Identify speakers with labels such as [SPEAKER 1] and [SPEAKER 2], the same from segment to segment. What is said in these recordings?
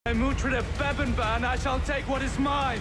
[SPEAKER 1] I'm Uhtred of Bebbanburg, and I shall take what is mine.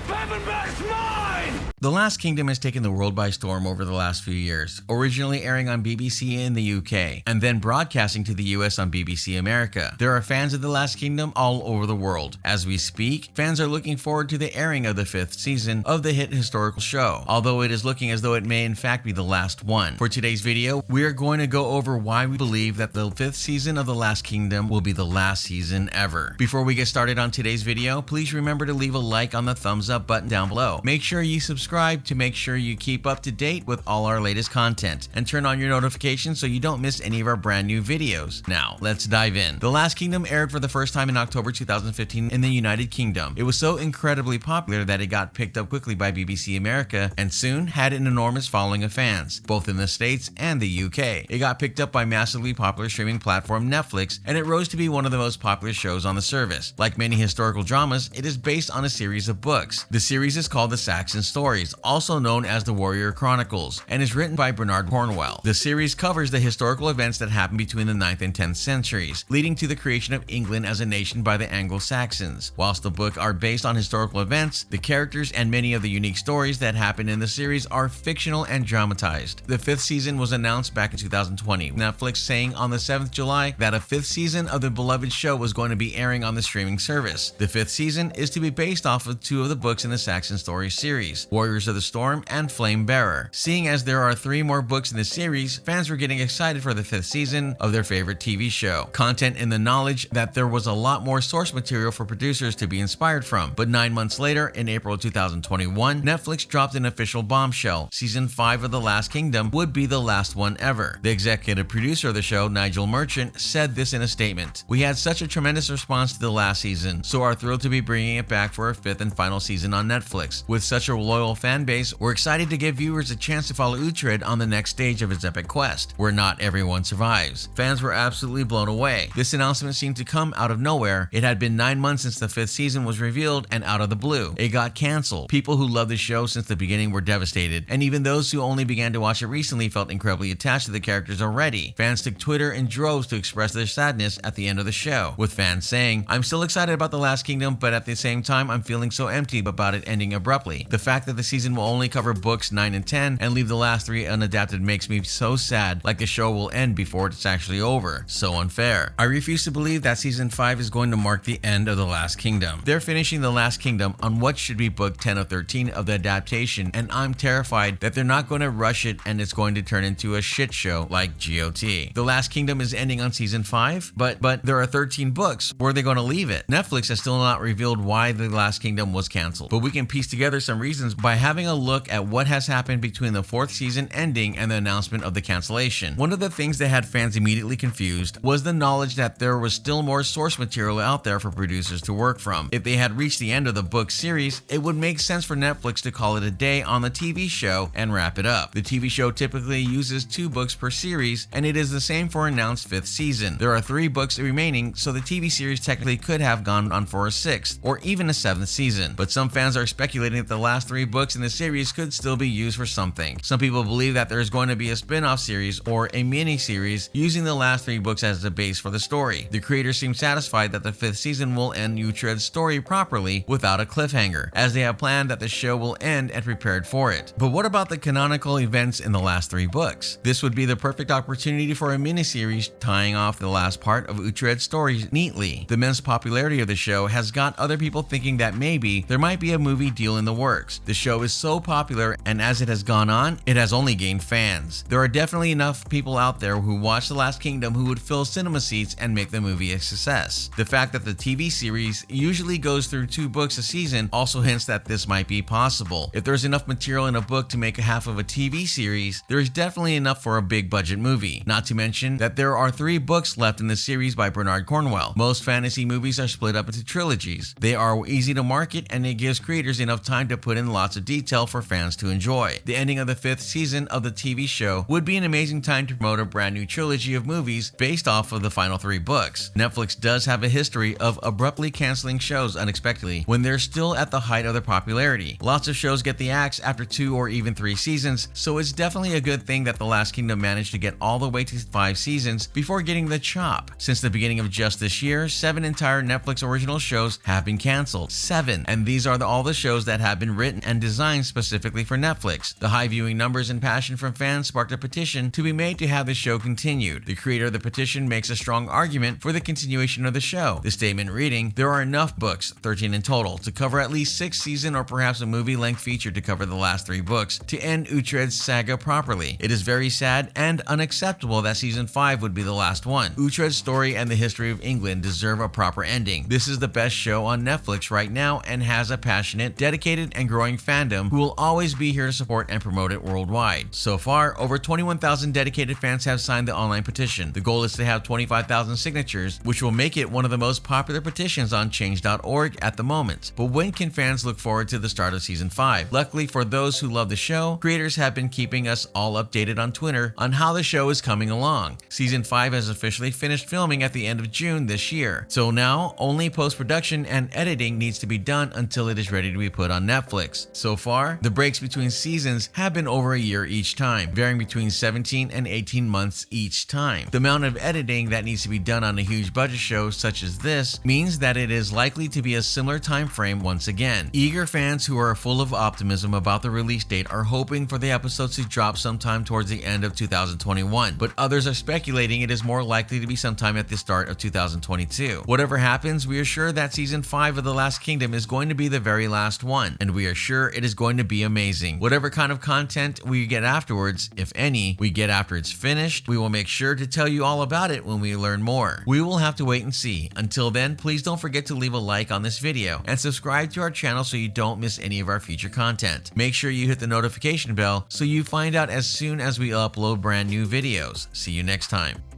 [SPEAKER 1] Bebbanburg's mine!
[SPEAKER 2] The Last Kingdom has taken the world by storm over the last few years, originally airing on BBC in the UK, and then broadcasting to the US on BBC America. There are fans of The Last Kingdom all over the world. As we speak, fans are looking forward to the airing of the 5th season of the hit historical show, although it is looking as though it may in fact be the last one. For today's video, we are going to go over why we believe that the 5th season of The Last Kingdom will be the last season ever. Before we get started on today's video, please remember to leave a like on the thumbs up button down below. Make sure you subscribe to make sure you keep up to date with all our latest content, and turn on your notifications so you don't miss any of our brand new videos. Now, let's dive in. The Last Kingdom aired for the first time in October 2015 in the United Kingdom. It was so incredibly popular that it got picked up quickly by BBC America and soon had an enormous following of fans, both in the States and the UK. It got picked up by massively popular streaming platform Netflix, and it rose to be one of the most popular shows on the service. Like many historical dramas, it is based on a series of books. The series is called The Saxon Stories, also known as The Warrior Chronicles, and is written by Bernard Cornwell. The series covers the historical events that happened between the 9th and 10th centuries, leading to the creation of England as a nation by the Anglo-Saxons. Whilst the book are based on historical events, the characters and many of the unique stories that happen in the series are fictional and dramatized. The 5th season was announced back in 2020, Netflix saying on the 7th July that a 5th season of the beloved show was going to be airing on the streaming service. The 5th season is to be based off of 2 of the books in the Saxon Stories series, Warriors of the Storm and Flame Bearer. Seeing as there are 3 more books in the series, fans were getting excited for the 5th season of their favorite TV show. Content in the knowledge that there was a lot more source material for producers to be inspired from. But 9 months later, in April 2021, Netflix dropped an official bombshell. Season 5 of The Last Kingdom would be the last one ever. The executive producer of the show, Nigel Merchant, said this in a statement: "We had such a tremendous response to the last season, so are thrilled to be bringing it back for a 5th and final season on Netflix. With such a loyal fan base, we're excited to give viewers a chance to follow Uhtred on the next stage of his epic quest, where not everyone survives." Fans were absolutely blown away. This announcement seemed to come out of nowhere. It had been 9 months since the 5th season was revealed, and out of the blue, it got cancelled. People who loved the show since the beginning were devastated, and even those who only began to watch it recently felt incredibly attached to the characters already. Fans took Twitter in droves to express their sadness at the end of the show, with fans saying, "I'm still excited about The Last Kingdom, but at the same time, I'm feeling so empty about it ending abruptly. The fact that the season will only cover books 9 and 10 and leave the last 3 unadapted makes me so sad, like the show will end before it's actually over. So unfair. I refuse to believe that season 5 is going to mark the end of The Last Kingdom. They're finishing The Last Kingdom on what should be book 10 of 13 of the adaptation, and I'm terrified that they're not going to rush it and it's going to turn into a shit show like GOT. The Last Kingdom is ending on season 5, but there are 13 books. Where are they going to leave it? Netflix has still not revealed why The Last Kingdom was canceled, but we can piece together some reasons by having a look at what has happened between the 4th season ending and the announcement of the cancellation. One of the things that had fans immediately confused was the knowledge that there was still more source material out there for producers to work from. If they had reached the end of the book series, it would make sense for Netflix to call it a day on the TV show and wrap it up. The TV show typically uses 2 books per series, and it is the same for announced 5th season. There are 3 books remaining, so the TV series technically could have gone on for a 6th or even a 7th season. But some fans are speculating that the last 3 books in the series could still be used for something. Some people believe that there is going to be a spin-off series or a mini-series using the last 3 books as the base for the story. The creators seem satisfied that the 5th season will end Uhtred's story properly without a cliffhanger, as they have planned that the show will end and prepared for it. But what about the canonical events in the last 3 books? This would be the perfect opportunity for a mini-series tying off the last part of Uhtred's story neatly. The immense popularity of the show has got other people thinking that maybe there might be a movie deal in the works. The show is so popular, and as it has gone on, it has only gained fans. There are definitely enough people out there who watch The Last Kingdom who would fill cinema seats and make the movie a success. The fact that the TV series usually goes through 2 books a season also hints that this might be possible. If there's enough material in a book to make a half of a TV series, there is definitely enough for a big budget movie. Not to mention that there are 3 books left in the series by Bernard Cornwell. Most fantasy movies are split up into trilogies. They are easy to market, and it gives gives creators enough time to put in lots of detail for fans to enjoy. The ending of the 5th season of the TV show would be an amazing time to promote a brand new trilogy of movies based off of the final 3 books. Netflix does have a history of abruptly canceling shows unexpectedly when they're still at the height of their popularity. Lots of shows get the axe after 2 or even 3 seasons, so it's definitely a good thing that The Last Kingdom managed to get all the way to 5 seasons before getting the chop. Since the beginning of just this year, 7 entire Netflix original shows have been canceled. 7! And these are all the shows that have been written and designed specifically for Netflix. The high viewing numbers and passion from fans sparked a petition to be made to have the show continued. The creator of the petition makes a strong argument for the continuation of the show. The statement reading, "There are enough books, 13 in total, to cover at least 6 season or perhaps a movie-length feature to cover the last 3 books to end Uhtred's saga properly. It is very sad and unacceptable that season 5 would be the last one. Uhtred's story and the history of England deserve a proper ending. This is the best show on Netflix right now and has a passionate, dedicated, and growing fandom who will always be here to support and promote it worldwide." So far, over 21,000 dedicated fans have signed the online petition. The goal is to have 25,000 signatures, which will make it one of the most popular petitions on change.org at the moment. But when can fans look forward to the start of season 5? Luckily for those who love the show, creators have been keeping us all updated on Twitter on how the show is coming along. Season 5 has officially finished filming at the end of June this year. So now, only post-production and editing needs to be done until it is ready to be put on Netflix. So far, the breaks between seasons have been over a year each time, varying between 17 and 18 months each time. The amount of editing that needs to be done on a huge budget show such as this means that it is likely to be a similar time frame once again. Eager fans who are full of optimism about the release date are hoping for the episodes to drop sometime towards the end of 2021, but others are speculating it is more likely to be sometime at the start of 2022. Whatever happens, we are sure that season 5 of The Last Kingdom is going to be the very last one, and we are sure it is going to be amazing. Whatever kind of content we get afterwards, if any, we get after it's finished, we will make sure to tell you all about it when we learn more. We will have to wait and see. Until then, please don't forget to leave a like on this video and subscribe to our channel so you don't miss any of our future content. Make sure you hit the notification bell so you find out as soon as we upload brand new videos. See you next time.